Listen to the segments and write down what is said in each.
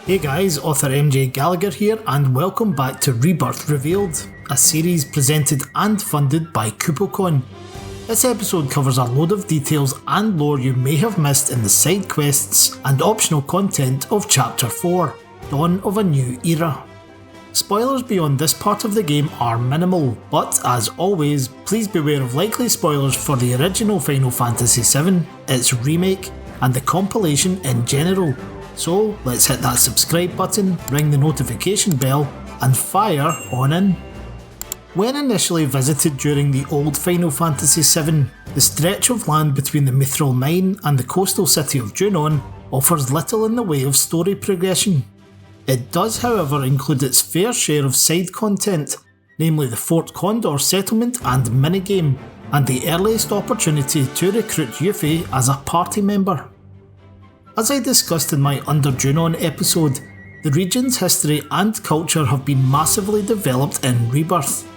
Hey guys, author MJ Gallagher here, and welcome back to Rebirth Revealed, a series presented and funded by CupoCon. This episode covers a load of details and lore you may have missed in the side quests and optional content of Chapter 4, Dawn of a New Era. Spoilers beyond this part of the game are minimal, but as always, please beware of likely spoilers for the original Final Fantasy VII, its remake, and the compilation in general. So let's hit that subscribe button, ring the notification bell, and fire on in. When initially visited during the old Final Fantasy VII, the stretch of land between the Mithril Mine and the coastal city of Junon offers little in the way of story progression. It does however include its fair share of side content, namely the Fort Condor settlement and minigame, and the earliest opportunity to recruit Yuffie as a party member. As I discussed in my Under Junon episode, the region's history and culture have been massively developed in Rebirth.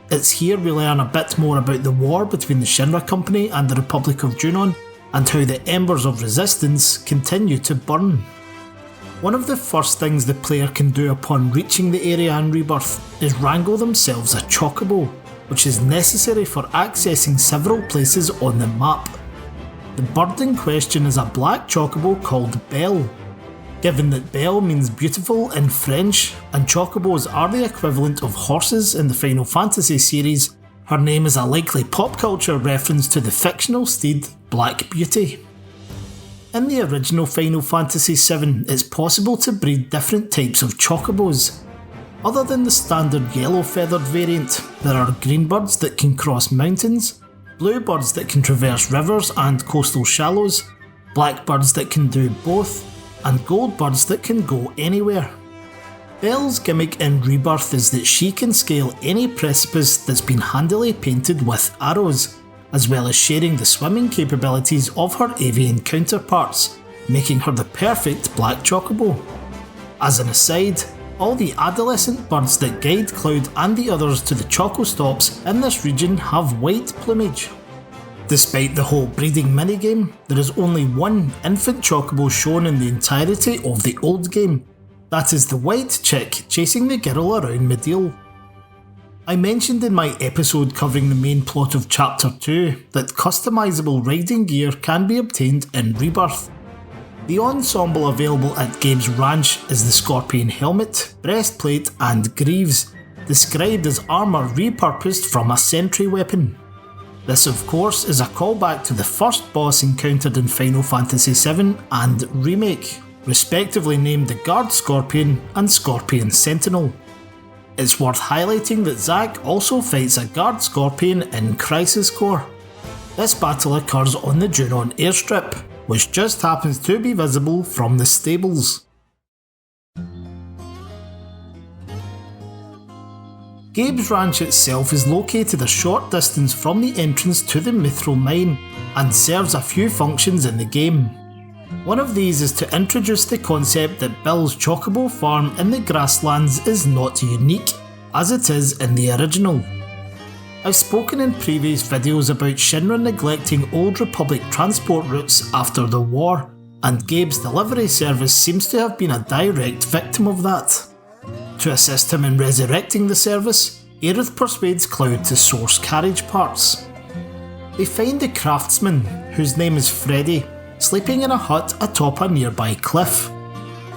It's here we learn a bit more about the war between the Shinra Company and the Republic of Junon, and how the embers of resistance continue to burn. One of the first things the player can do upon reaching the area in Rebirth is wrangle themselves a chocobo, which is necessary for accessing several places on the map. The bird in question is a black chocobo called Belle. Given that Belle means beautiful in French, and chocobos are the equivalent of horses in the Final Fantasy series, her name is a likely pop culture reference to the fictional steed Black Beauty. In the original Final Fantasy VII, it's possible to breed different types of chocobos. Other than the standard yellow feathered variant, there are green birds that can cross mountains, blue birds that can traverse rivers and coastal shallows, black birds that can do both, and gold birds that can go anywhere. Belle's gimmick in Rebirth is that she can scale any precipice that's been handily painted with arrows, as well as sharing the swimming capabilities of her avian counterparts, making her the perfect black chocobo. As an aside, all the adolescent birds that guide Cloud and the others to the choco stops in this region have white plumage. Despite the whole breeding minigame, there is only one infant chocobo shown in the entirety of the old game. That is the white chick chasing the girl around Midil. I mentioned in my episode covering the main plot of Chapter 2 that customizable riding gear can be obtained in Rebirth. The ensemble available at Gabe's Ranch is the Scorpion helmet, breastplate and greaves, described as armour repurposed from a sentry weapon. This of course is a callback to the first boss encountered in Final Fantasy VII and Remake, respectively named the Guard Scorpion and Scorpion Sentinel. It's worth highlighting that Zack also fights a Guard Scorpion in Crisis Core. This battle occurs on the Junon airstrip, which just happens to be visible from the stables. Gabe's Ranch itself is located a short distance from the entrance to the Mithril Mine and serves a few functions in the game. One of these is to introduce the concept that Bill's Chocobo farm in the grasslands is not unique, as it is in the original. I've spoken in previous videos about Shinra neglecting Old Republic transport routes after the war, and Gabe's delivery service seems to have been a direct victim of that. To assist him in resurrecting the service, Aerith persuades Cloud to source carriage parts. They find the craftsman, whose name is Freddy, sleeping in a hut atop a nearby cliff.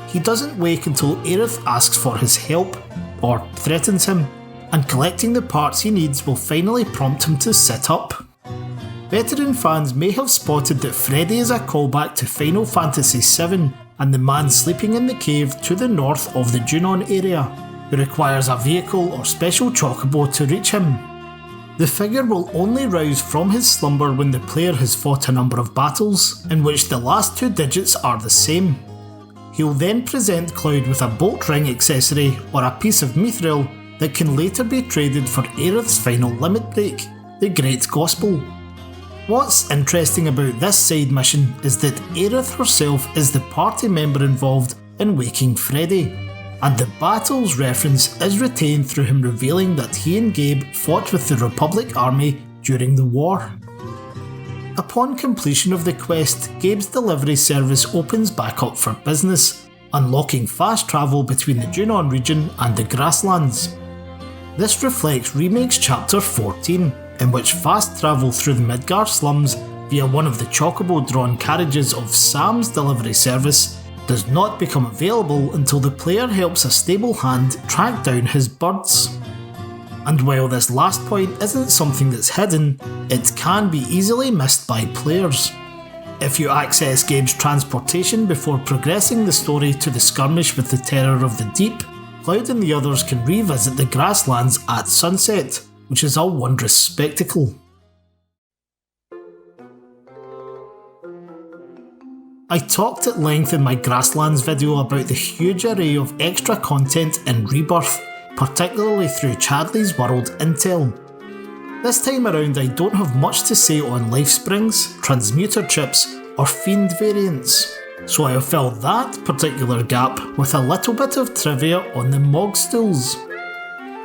He doesn't wake until Aerith asks for his help, or threatens him, and collecting the parts he needs will finally prompt him to sit up. Veteran fans may have spotted that Freddy is a callback to Final Fantasy VII and the man sleeping in the cave to the north of the Junon area, who requires a vehicle or special chocobo to reach him. The figure will only rouse from his slumber when the player has fought a number of battles, in which the last two digits are the same. He'll then present Cloud with a bolt ring accessory or a piece of mithril that can later be traded for Aerith's final limit break, the Great Gospel. What's interesting about this side mission is that Aerith herself is the party member involved in waking Freddy, and the battles reference is retained through him revealing that he and Gabe fought with the Republic army during the war. Upon completion of the quest, Gabe's delivery service opens back up for business, unlocking fast travel between the Junon region and the grasslands. This reflects Remake's Chapter 14, in which fast travel through the Midgar slums via one of the chocobo-drawn carriages of Sam's delivery service does not become available until the player helps a stable hand track down his birds. And while this last point isn't something that's hidden, it can be easily missed by players. If you access Gabe's transportation before progressing the story to the skirmish with the Terror of the Deep, Cloud and the others can revisit the grasslands at sunset, which is a wondrous spectacle. I talked at length in my Grasslands video about the huge array of extra content in Rebirth, particularly through Chadley's World Intel. This time around I don't have much to say on life springs, transmuter chips or fiend variants, so I'll fill that particular gap with a little bit of trivia on the Mogstools.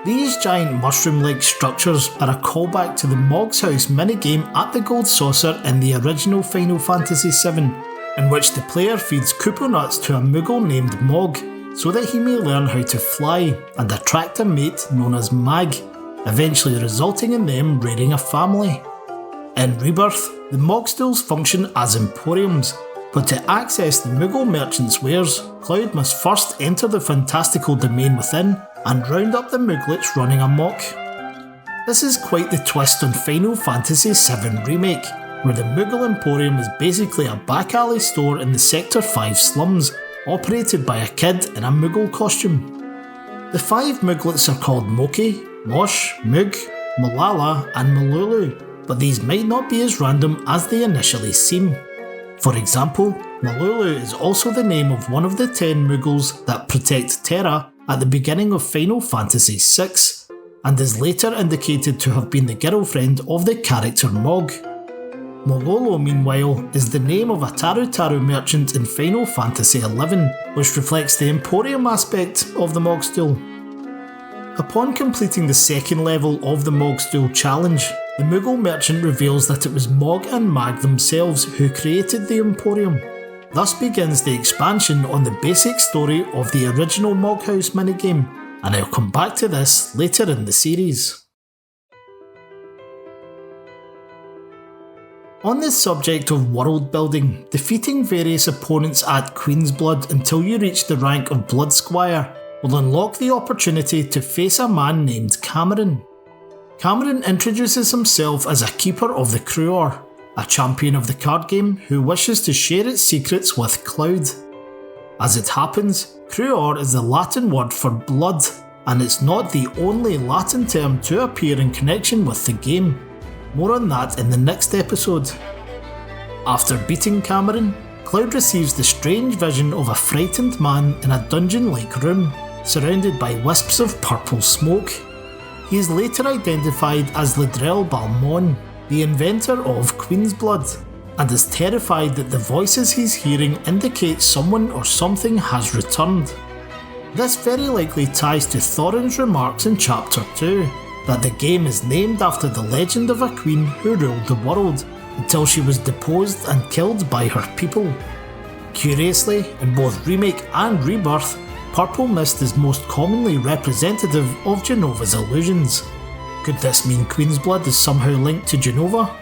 These giant mushroom-like structures are a callback to the Mog's House minigame at the Gold Saucer in the original Final Fantasy VII, in which the player feeds Koopo nuts to a Moogle named Mog so that he may learn how to fly and attract a mate known as Mag, eventually resulting in them rearing a family. In Rebirth, the Mogstools function as emporiums, but to access the Moogle merchant's wares, Cloud must first enter the fantastical domain within and round up the Mooglets running amok. This is quite the twist on Final Fantasy VII Remake, where the Moogle Emporium is basically a back alley store in the Sector 5 slums, operated by a kid in a Moogle costume. The 5 Mooglets are called Moki, Mosh, Moog, Malala and Malulu, but these might not be as random as they initially seem. For example, Malulu is also the name of one of the 10 Moogles that protect Terra at the beginning of Final Fantasy VI, and is later indicated to have been the girlfriend of the character Mog. Mololo, meanwhile, is the name of a Taru Taru merchant in Final Fantasy XI, which reflects the Emporium aspect of the Mogstool. Upon completing the second level of the Mogstool challenge, the Moogle merchant reveals that it was Mog and Mag themselves who created the Emporium. Thus begins the expansion on the basic story of the original Mog House minigame, and I'll come back to this later in the series. On the subject of world building, defeating various opponents at Queen's Blood until you reach the rank of Blood Squire will unlock the opportunity to face a man named Cameron. Cameron introduces himself as a keeper of the Cruor, a champion of the card game who wishes to share its secrets with Cloud. As it happens, Cruor is the Latin word for blood, and it's not the only Latin term to appear in connection with the game. More on that in the next episode. After beating Cameron, Cloud receives the strange vision of a frightened man in a dungeon-like room, surrounded by wisps of purple smoke. He is later identified as Ledrell Balmon, the inventor of Queen's Blood, and is terrified that the voices he's hearing indicate someone or something has returned. This very likely ties to Thorin's remarks in Chapter 2, that the game is named after the legend of a queen who ruled the world, until she was deposed and killed by her people. Curiously, in both Remake and Rebirth, purple mist is most commonly representative of Genova's illusions. Could this mean Queen's Blood is somehow linked to Genova?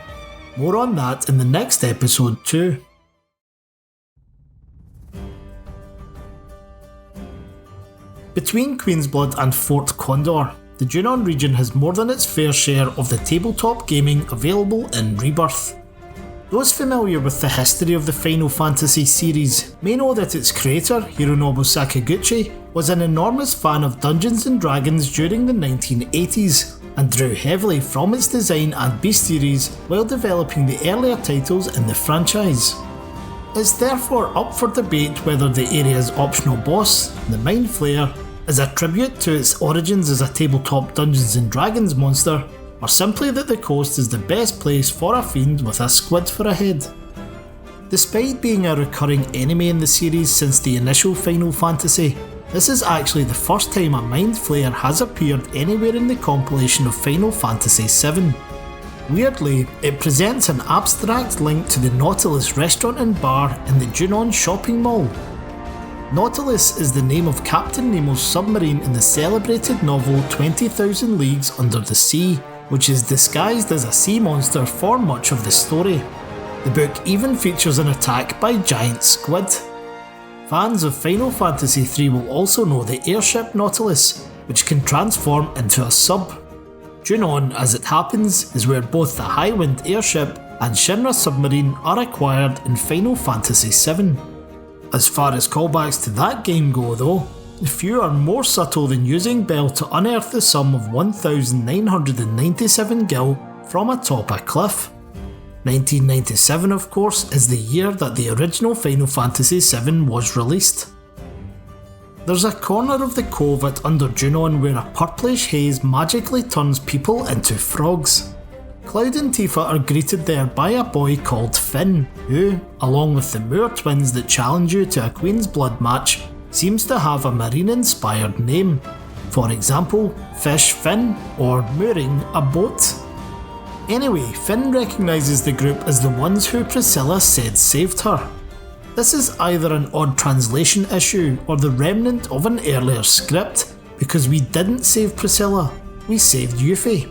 More on that in the next episode too. Between Queen's Blood and Fort Condor, the Junon region has more than its fair share of the tabletop gaming available in Rebirth. Those familiar with the history of the Final Fantasy series may know that its creator, Hironobu Sakaguchi, was an enormous fan of Dungeons & Dragons during the 1980s, and drew heavily from its design and bestiaries while developing the earlier titles in the franchise. It's therefore up for debate whether the area's optional boss, the Mind Flayer, is a tribute to its origins as a tabletop Dungeons & Dragons monster, or simply that the coast is the best place for a fiend with a squid for a head. Despite being a recurring enemy in the series since the initial Final Fantasy, this is actually the first time a Mind Flayer has appeared anywhere in the compilation of Final Fantasy VII. Weirdly, it presents an abstract link to the Nautilus restaurant and bar in the Junon shopping mall. Nautilus is the name of Captain Nemo's submarine in the celebrated novel 20,000 Leagues Under the Sea, which is disguised as a sea monster for much of the story. The book even features an attack by giant squid. Fans of Final Fantasy III will also know the airship Nautilus, which can transform into a sub. Junon, as it happens, is where both the Highwind airship and Shinra submarine are acquired in Final Fantasy VII. As far as callbacks to that game go though, few are more subtle than using Bell to unearth the sum of 1,997 gil from atop a cliff. 1997 of course is the year that the original Final Fantasy VII was released. There's a corner of the cove at Under Junon where a purplish haze magically turns people into frogs. Cloud and Tifa are greeted there by a boy called Finn, who, along with the Moore twins that challenge you to a Queen's Blood match, seems to have a marine-inspired name. For example, Fish Finn or Mooring a Boat. Anyway, Finn recognises the group as the ones who Priscilla said saved her. This is either an odd translation issue or the remnant of an earlier script, because we didn't save Priscilla, we saved Yuffie.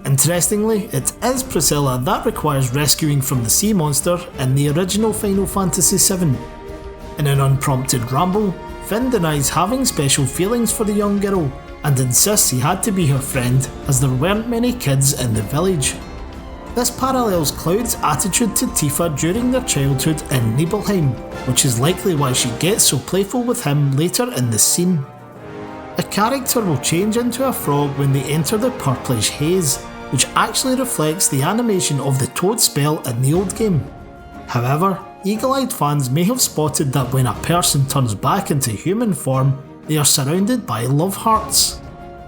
Interestingly, it is Priscilla that requires rescuing from the sea monster in the original Final Fantasy VII. In an unprompted ramble, Finn denies having special feelings for the young girl and insists he had to be her friend as there weren't many kids in the village. This parallels Cloud's attitude to Tifa during their childhood in Nibelheim, which is likely why she gets so playful with him later in the scene. A character will change into a frog when they enter the purplish haze, which actually reflects the animation of the Toad spell in the old game. However, eagle-eyed fans may have spotted that when a person turns back into human form, they are surrounded by love hearts.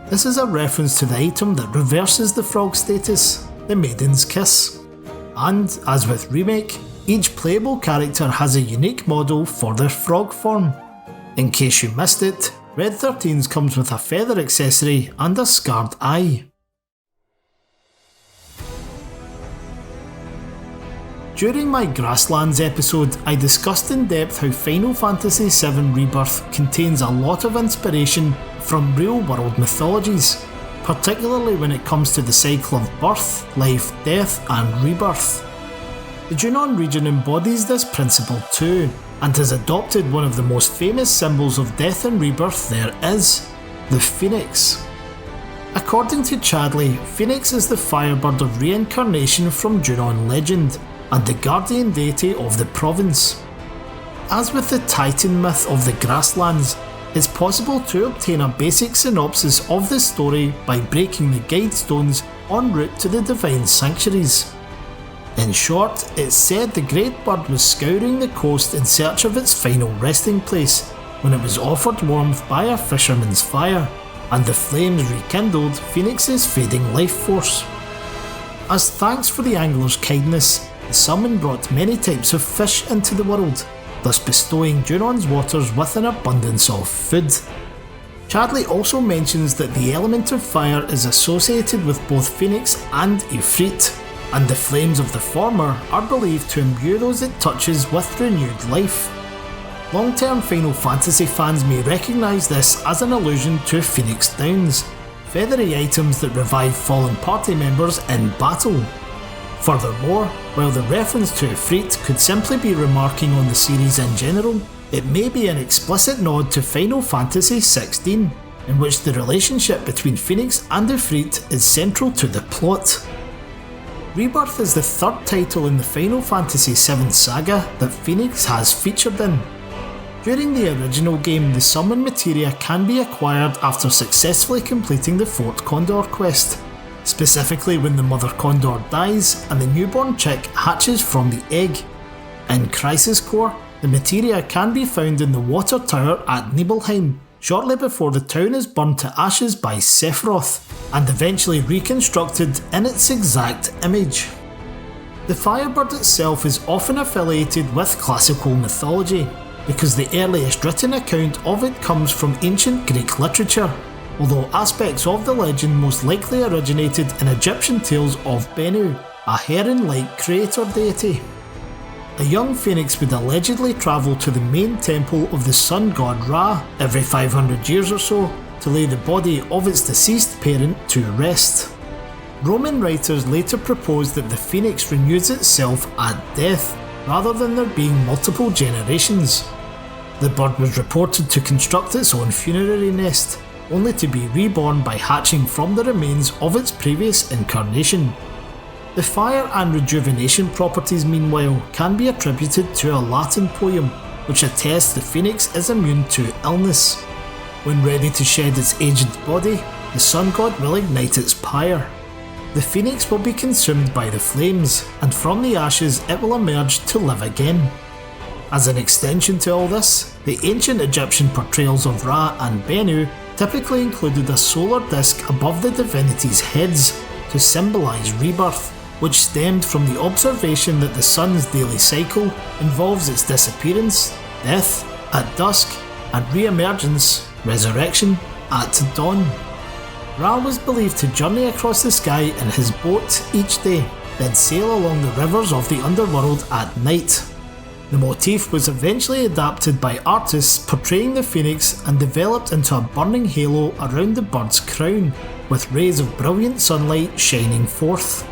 This is a reference to the item that reverses the frog status, the Maiden's Kiss. And, as with Remake, each playable character has a unique model for their frog form. In case you missed it, Red 13's comes with a feather accessory and a scarred eye. During my Grasslands episode, I discussed in depth how Final Fantasy VII Rebirth contains a lot of inspiration from real-world mythologies, particularly when it comes to the cycle of birth, life, death and rebirth. The Junon region embodies this principle too, and has adopted one of the most famous symbols of death and rebirth there is, the Phoenix. According to Chadley, Phoenix is the firebird of reincarnation from Junon legend, and the guardian deity of the province. As with the Titan myth of the Grasslands, it's possible to obtain a basic synopsis of the story by breaking the guide stones en route to the divine sanctuaries. In short, it's said the great bird was scouring the coast in search of its final resting place, when it was offered warmth by a fisherman's fire, and the flames rekindled Phoenix's fading life force. As thanks for the angler's kindness, the summon brought many types of fish into the world, thus bestowing Junon's waters with an abundance of food. Chadley also mentions that the element of fire is associated with both Phoenix and Ifrit, and the flames of the former are believed to imbue those it touches with renewed life. Long-term Final Fantasy fans may recognise this as an allusion to Phoenix Downs, feathery items that revive fallen party members in battle. Furthermore, while the reference to Ifrit could simply be remarking on the series in general, it may be an explicit nod to Final Fantasy XVI, in which the relationship between Phoenix and Ifrit is central to the plot. Rebirth is the third title in the Final Fantasy VII saga that Phoenix has featured in. During the original game, the summon materia can be acquired after successfully completing the Fort Condor quest, specifically when the Mother Condor dies and the newborn chick hatches from the egg. In Crisis Core, the materia can be found in the water tower at Nibelheim, shortly before the town is burned to ashes by Sephiroth, and eventually reconstructed in its exact image. The Firebird itself is often affiliated with classical mythology, because the earliest written account of it comes from ancient Greek literature, although aspects of the legend most likely originated in Egyptian tales of Bennu, a heron-like creator deity. A young phoenix would allegedly travel to the main temple of the sun god Ra every 500 years or so to lay the body of its deceased parent to rest. Roman writers later proposed that the phoenix renews itself at death, rather than there being multiple generations. The bird was reported to construct its own funerary nest, only to be reborn by hatching from the remains of its previous incarnation. The fire and rejuvenation properties, meanwhile, can be attributed to a Latin poem which attests the phoenix is immune to illness. When ready to shed its aged body, the sun god will ignite its pyre. The phoenix will be consumed by the flames, and from the ashes it will emerge to live again. As an extension to all this, the ancient Egyptian portrayals of Ra and Bennu typically included a solar disk above the divinities' heads to symbolise rebirth, which stemmed from the observation that the sun's daily cycle involves its disappearance, death, at dusk, and re-emergence, resurrection, at dawn. Ra was believed to journey across the sky in his boat each day, then sail along the rivers of the underworld at night. The motif was eventually adapted by artists portraying the phoenix and developed into a burning halo around the bird's crown, with rays of brilliant sunlight shining forth.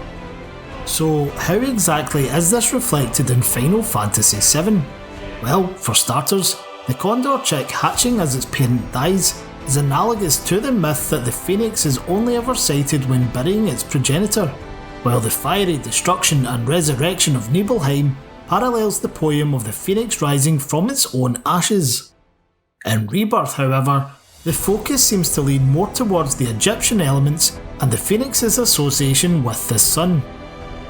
So how exactly is this reflected in Final Fantasy VII? Well, for starters, the condor chick hatching as its parent dies is analogous to the myth that the phoenix is only ever sighted when burying its progenitor, while the fiery destruction and resurrection of Nibelheim parallels the poem of the phoenix rising from its own ashes. In Rebirth, however, the focus seems to lean more towards the Egyptian elements and the phoenix's association with the sun.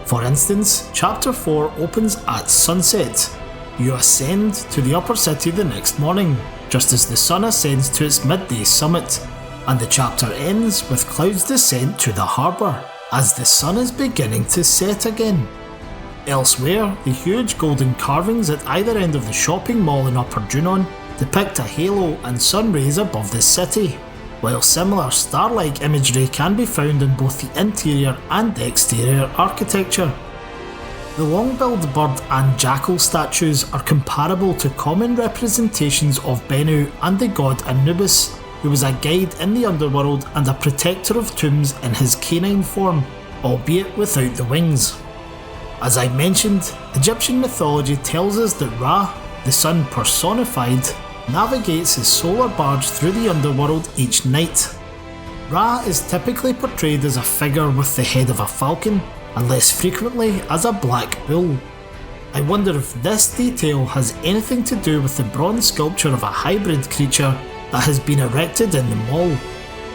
For instance, Chapter 4 opens at sunset. You ascend to the upper city the next morning, just as the sun ascends to its midday summit, and the chapter ends with Cloud's descent to the harbour, as the sun is beginning to set again. Elsewhere, the huge golden carvings at either end of the shopping mall in Upper Junon depict a halo and sun rays above the city, while similar star-like imagery can be found in both the interior and exterior architecture. The long-billed bird and jackal statues are comparable to common representations of Bennu and the god Anubis, who was a guide in the underworld and a protector of tombs in his canine form, albeit without the wings. As I mentioned, Egyptian mythology tells us that Ra, the sun personified, navigates his solar barge through the underworld each night. Ra is typically portrayed as a figure with the head of a falcon, and less frequently as a black bull. I wonder if this detail has anything to do with the bronze sculpture of a hybrid creature that has been erected in the mall.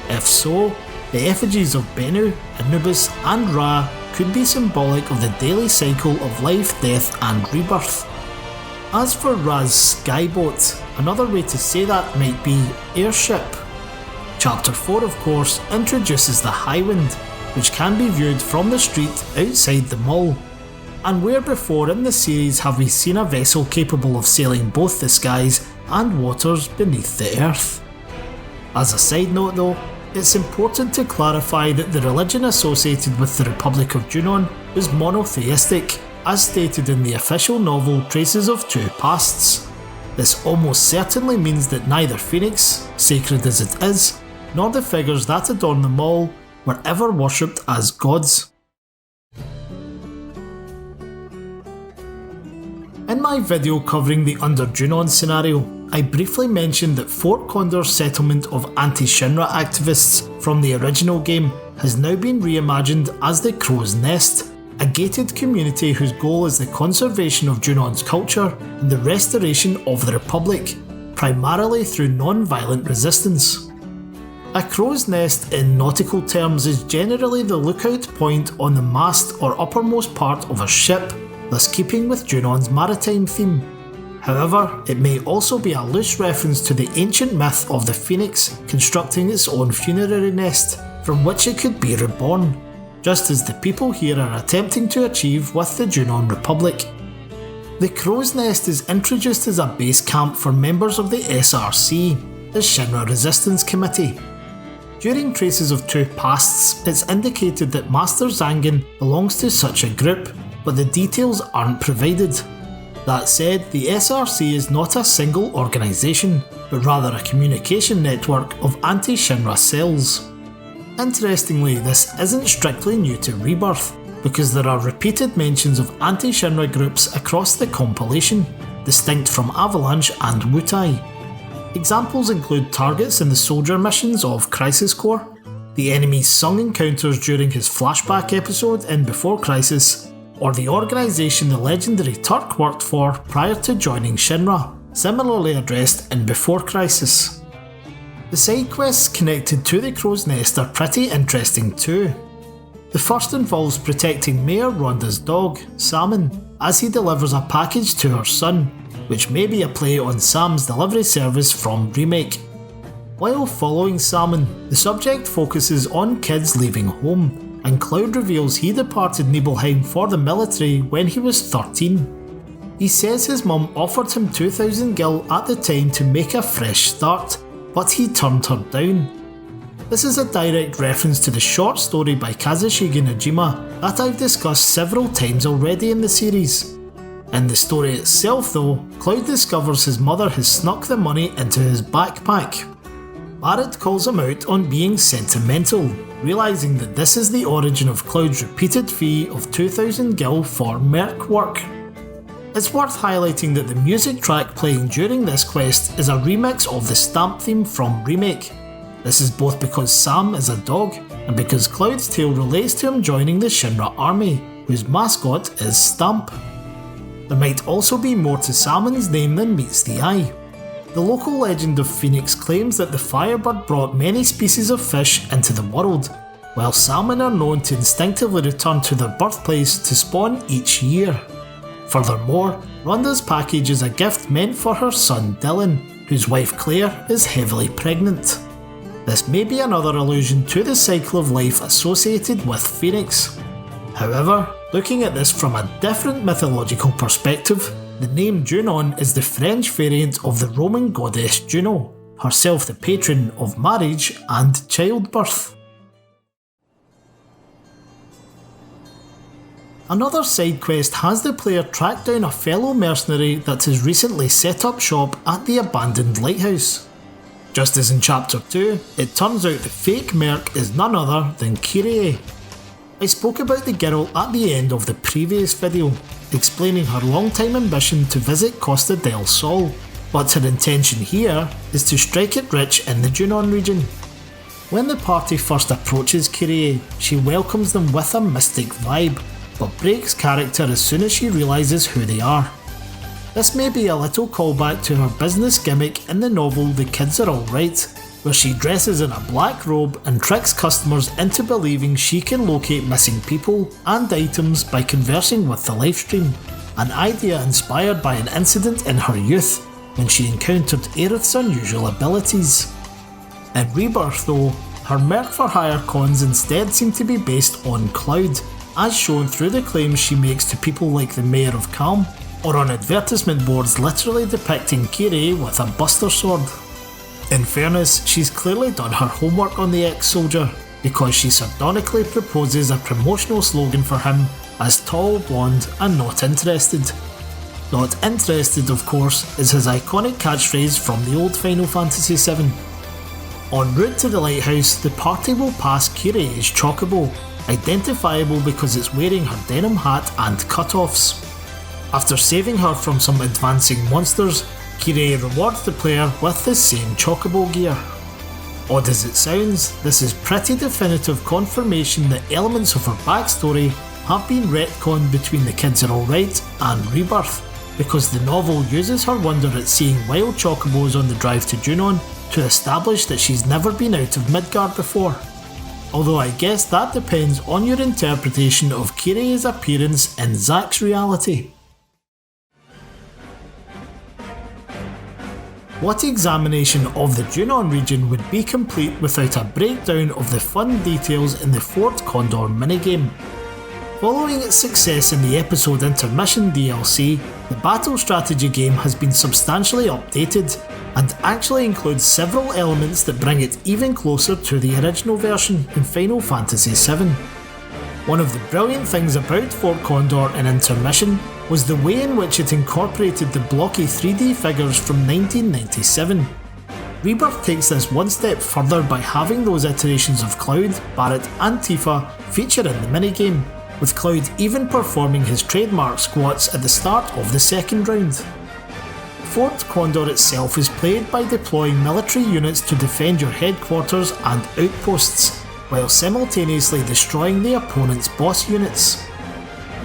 If so, the effigies of Bennu, Anubis and Ra could be symbolic of the daily cycle of life, death and rebirth. As for Ra's skyboat, another way to say that might be airship. Chapter 4 of course introduces the Highwind, which can be viewed from the street outside the mall. And where before in the series have we seen a vessel capable of sailing both the skies and waters beneath the earth? As a side note though, it's important to clarify that the religion associated with the Republic of Junon was monotheistic, as stated in the official novel Traces of Two Pasts. This almost certainly means that neither Phoenix, sacred as it is, nor the figures that adorn the mall were ever worshipped as gods. In my video covering the Under Junon scenario, I briefly mentioned that Fort Condor's settlement of anti-Shinra activists from the original game has now been reimagined as the Crow's Nest, a gated community whose goal is the conservation of Junon's culture and the restoration of the Republic, primarily through non-violent resistance. A crow's nest in nautical terms is generally the lookout point on the mast or uppermost part of a ship, thus keeping with Junon's maritime theme. However, it may also be a loose reference to the ancient myth of the phoenix constructing its own funerary nest, from which it could be reborn, just as the people here are attempting to achieve with the Junon Republic. The Crow's Nest is introduced as a base camp for members of the SRC, the Shinra Resistance Committee. During Traces of Two Pasts, it's indicated that Master Zangan belongs to such a group, but the details aren't provided. That said, the SRC is not a single organisation, but rather a communication network of anti-Shinra cells. Interestingly, this isn't strictly new to Rebirth, because there are repeated mentions of anti-Shinra groups across the compilation, distinct from Avalanche and Wutai. Examples include targets in the soldier missions of Crisis Core, the enemy's sung encounters during his flashback episode in Before Crisis, or the organisation the legendary Turk worked for prior to joining Shinra, similarly addressed in Before Crisis. The side quests connected to the Crow's Nest are pretty interesting too. The first involves protecting Mayor Rhonda's dog, Salmon, as he delivers a package to her son, which may be a play on Sam's delivery service from Remake. While following Salmon, the subject focuses on kids leaving home, and Cloud reveals he departed Nibelheim for the military when he was 13. He says his mum offered him 2,000 gil at the time to make a fresh start, but he turned her down. This is a direct reference to the short story by Kazushige Najima that I've discussed several times already in the series. In the story itself though, Cloud discovers his mother has snuck the money into his backpack. Barrett calls him out on being sentimental, realising that this is the origin of Cloud's repeated fee of 2,000 gil for merc work. It's worth highlighting that the music track playing during this quest is a remix of the Stamp theme from Remake. This is both because Sam is a dog, and because Cloud's tale relates to him joining the Shinra army, whose mascot is Stamp. There might also be more to Salmon's name than meets the eye. The local legend of Phoenix claims that the Firebird brought many species of fish into the world, while salmon are known to instinctively return to their birthplace to spawn each year. Furthermore, Rhonda's package is a gift meant for her son Dylan, whose wife Claire is heavily pregnant. This may be another allusion to the cycle of life associated with Phoenix. However, looking at this from a different mythological perspective, the name Junon is the French variant of the Roman goddess Juno, herself the patron of marriage and childbirth. Another side quest has the player track down a fellow mercenary that has recently set up shop at the abandoned lighthouse. Just as in Chapter 2, it turns out the fake merc is none other than Kyrie. I spoke about the girl at the end of the previous video, explaining her long-time ambition to visit Costa del Sol, but her intention here is to strike it rich in the Junon region. When the party first approaches Kyrie, she welcomes them with a mystic vibe, but breaks character as soon as she realises who they are. This may be a little callback to her business gimmick in the novel The Kids Are Alright, where she dresses in a black robe and tricks customers into believing she can locate missing people and items by conversing with the livestream, an idea inspired by an incident in her youth when she encountered Aerith's unusual abilities. In Rebirth though, her merc for hire cons instead seem to be based on Cloud, as shown through the claims she makes to people like the Mayor of Calm, or on advertisement boards literally depicting Kyrie with a buster sword. In fairness, she's clearly done her homework on the ex-soldier, because she sardonically proposes a promotional slogan for him as tall, blonde and not interested. Not interested, of course, is his iconic catchphrase from the old Final Fantasy VII. En route to the lighthouse, the party will pass Kyrie's chocobo, identifiable because it's wearing her denim hat and cut-offs. After saving her from some advancing monsters, Kyrie rewards the player with the same chocobo gear. Odd as it sounds, this is pretty definitive confirmation that elements of her backstory have been retconned between The Kids Are Alright and Rebirth, because the novel uses her wonder at seeing wild chocobos on the drive to Junon to establish that she's never been out of Midgard before. Although I guess that depends on your interpretation of Kyrie's appearance in Zack's reality. What examination of the Junon region would be complete without a breakdown of the fun details in the Fort Condor minigame? Following its success in the episode Intermission DLC, the battle strategy game has been substantially updated, and actually includes several elements that bring it even closer to the original version in Final Fantasy VII. One of the brilliant things about Fort Condor in Intermission was the way in which it incorporated the blocky 3D figures from 1997. Rebirth takes this one step further by having those iterations of Cloud, Barrett and Tifa feature in the minigame, with Cloud even performing his trademark squats at the start of the second round. Fort Condor itself is played by deploying military units to defend your headquarters and outposts, while simultaneously destroying the opponent's boss units.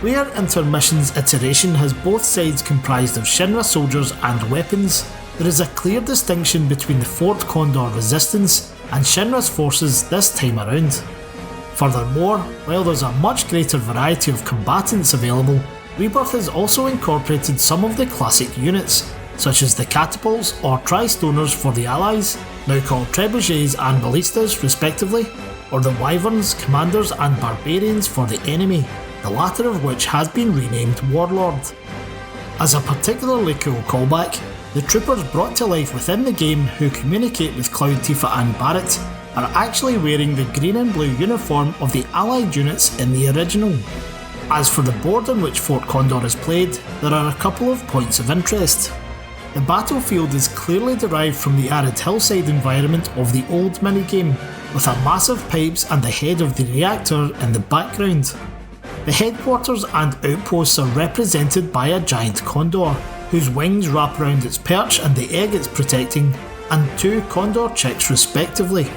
Where Intermission's iteration has both sides comprised of Shinra soldiers and weapons, there is a clear distinction between the Fort Condor resistance and Shinra's forces this time around. Furthermore, while there's a much greater variety of combatants available, Rebirth has also incorporated some of the classic units, such as the catapults or tri-stoners for the allies, now called trebuchets and ballistas respectively, or the wyverns, commanders and barbarians for the enemy, the latter of which has been renamed Warlord. As a particularly cool callback, the troopers brought to life within the game who communicate with Cloud, Tifa and Barrett are actually wearing the green and blue uniform of the allied units in the original. As for the board on which Fort Condor is played, there are a couple of points of interest. The battlefield is clearly derived from the arid hillside environment of the old minigame, with a massive pipes and the head of the reactor in the background. The headquarters and outposts are represented by a giant condor, whose wings wrap around its perch and the egg it's protecting, and two condor chicks respectively.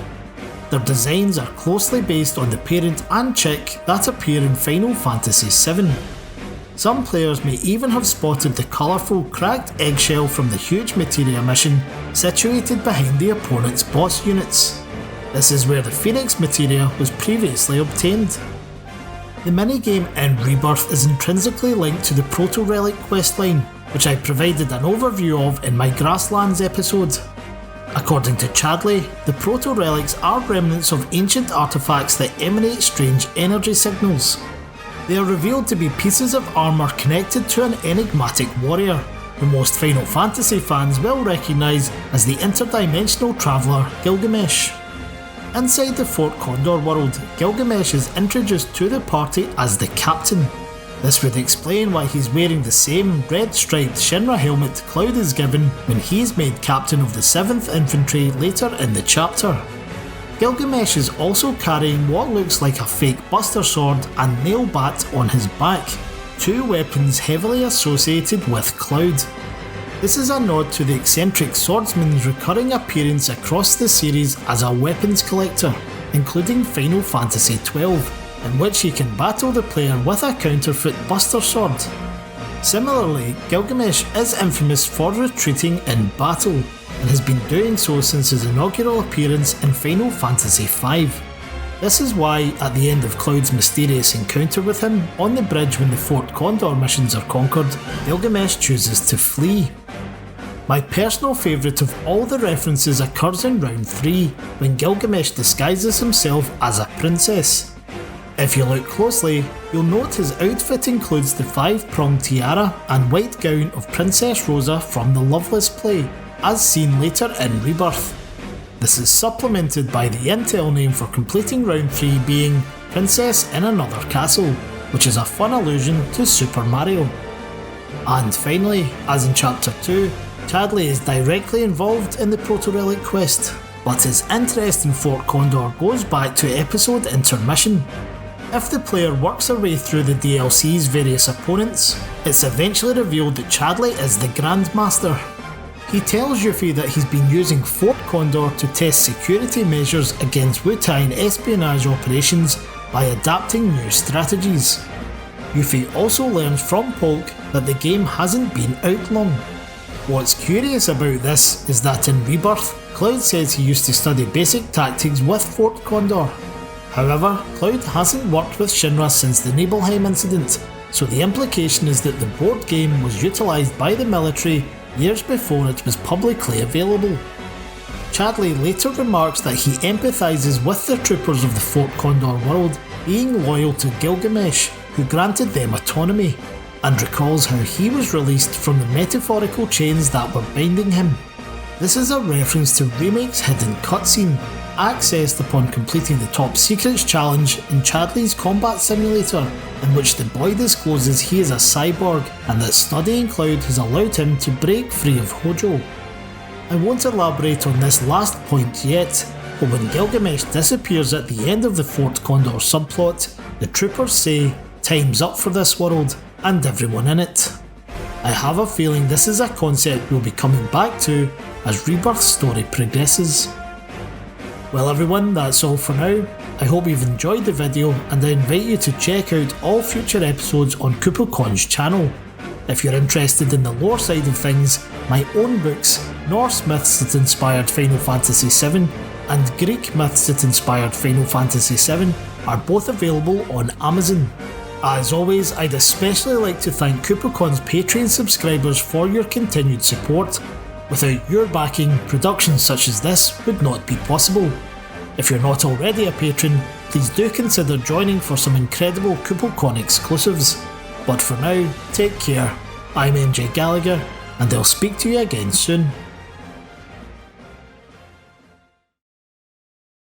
Their designs are closely based on the parent and chick that appear in Final Fantasy VII. Some players may even have spotted the colourful cracked eggshell from the huge materia mission situated behind the opponent's boss units. This is where the Phoenix materia was previously obtained. The minigame in Rebirth is intrinsically linked to the Proto-Relic questline, which I provided an overview of in my Grasslands episode. According to Chadley, the Proto-Relics are remnants of ancient artefacts that emanate strange energy signals. They are revealed to be pieces of armour connected to an enigmatic warrior, who most Final Fantasy fans will recognise as the interdimensional traveller Gilgamesh. Inside the Fort Condor world, Gilgamesh is introduced to the party as the Captain. This would explain why he's wearing the same red-striped Shinra helmet Cloud is given when he's made captain of the 7th Infantry later in the chapter. Gilgamesh is also carrying what looks like a fake Buster Sword and Nail Bat on his back, two weapons heavily associated with Cloud. This is a nod to the eccentric swordsman's recurring appearance across the series as a weapons collector, including Final Fantasy XII, in which he can battle the player with a counterfeit Buster Sword. Similarly, Gilgamesh is infamous for retreating in battle, and has been doing so since his inaugural appearance in Final Fantasy V. This is why, at the end of Cloud's mysterious encounter with him on the bridge when the Fort Condor missions are conquered, Gilgamesh chooses to flee. My personal favourite of all the references occurs in round 3, when Gilgamesh disguises himself as a princess. If you look closely, you'll note his outfit includes the 5-pronged tiara and white gown of Princess Rosa from the Loveless play, as seen later in Rebirth. This is supplemented by the intel name for completing round 3 being Princess in Another Castle, which is a fun allusion to Super Mario. And finally, as in Chapter 2, Chadley is directly involved in the Proto-Relic quest, but his interest in Fort Condor goes back to episode Intermission. If the player works their way through the DLC's various opponents, it's eventually revealed that Chadley is the Grandmaster. He tells Yuffie that he's been using Fort Condor to test security measures against Wu-Tang espionage operations by adapting new strategies. Yuffie also learns from Polk that the game hasn't been out long. What's curious about this is that in Rebirth, Cloud says he used to study basic tactics with Fort Condor. However, Cloud hasn't worked with Shinra since the Nibelheim incident, so the implication is that the board game was utilised by the military years before it was publicly available. Chadley later remarks that he empathises with the troopers of the Fort Condor world being loyal to Gilgamesh, who granted them autonomy, and recalls how he was released from the metaphorical chains that were binding him. This is a reference to Remake's hidden cutscene, accessed upon completing the Top Secrets challenge in Chadley's Combat Simulator, in which the boy discloses he is a cyborg and that studying Cloud has allowed him to break free of Hojo. I won't elaborate on this last point yet, but when Gilgamesh disappears at the end of the Fort Condor subplot, the troopers say, "Time's up for this world, and everyone in it." I have a feeling this is a concept we'll be coming back to as Rebirth's story progresses. Well everyone, that's all for now. I hope you've enjoyed the video, and I invite you to check out all future episodes on KupoCon's channel. If you're interested in the lore side of things, my own books, Norse myths that inspired Final Fantasy VII and Greek myths that inspired Final Fantasy VII, are both available on Amazon. As always, I'd especially like to thank KupoCon's Patreon subscribers for your continued support. Without your backing, productions such as this would not be possible. If you're not already a patron, please do consider joining for some incredible KupoCon exclusives. But for now, take care. I'm MJ Gallagher, and I'll speak to you again soon.